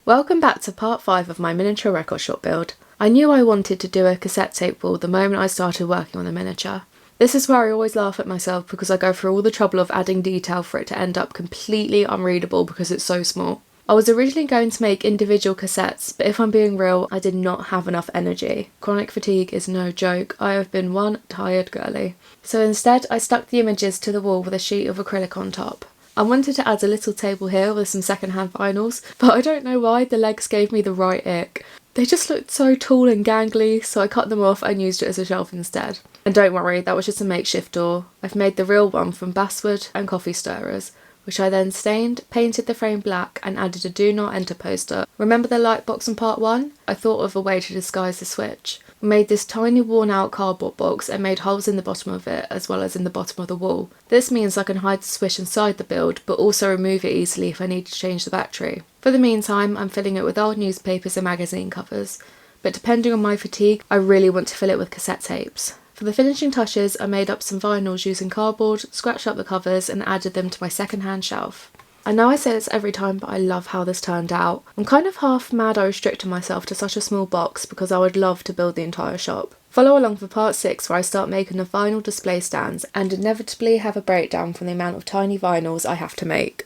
Welcome back to part 5 of my miniature record shop build. I knew I wanted to do a cassette tape wall the moment I started working on the miniature. This is where I always laugh at myself because I go through all the trouble of adding detail for it to end up completely unreadable because it's so small. I was originally going to make individual cassettes, but if I'm being real, I did not have enough energy. Chronic fatigue is no joke. I have been one tired girly. So instead, I stuck the images to the wall with a sheet of acrylic on top. I wanted to add a little table here with some second-hand vinyls, but I don't know why the legs gave me the right ick. They just looked so tall and gangly, so I cut them off and used it as a shelf instead. And don't worry, that was just a makeshift door. I've made the real one from basswood and coffee stirrers, which I then stained, painted the frame black and added a do not enter poster. Remember the light box in part 1? I thought of a way to disguise the switch. I made this tiny worn out cardboard box and made holes in the bottom of it as well as in the bottom of the wall. This means I can hide the switch inside the build but also remove it easily if I need to change the battery. For the meantime, I'm filling it with old newspapers and magazine covers, but depending on my fatigue, I really want to fill it with cassette tapes. For the finishing touches, I made up some vinyls using cardboard, scratched up the covers and added them to my second-hand shelf. I know I say this every time, but I love how this turned out. I'm kind of half mad I restricted myself to such a small box because I would love to build the entire shop. Follow along for part 6 where I start making the vinyl display stands and inevitably have a breakdown from the amount of tiny vinyls I have to make.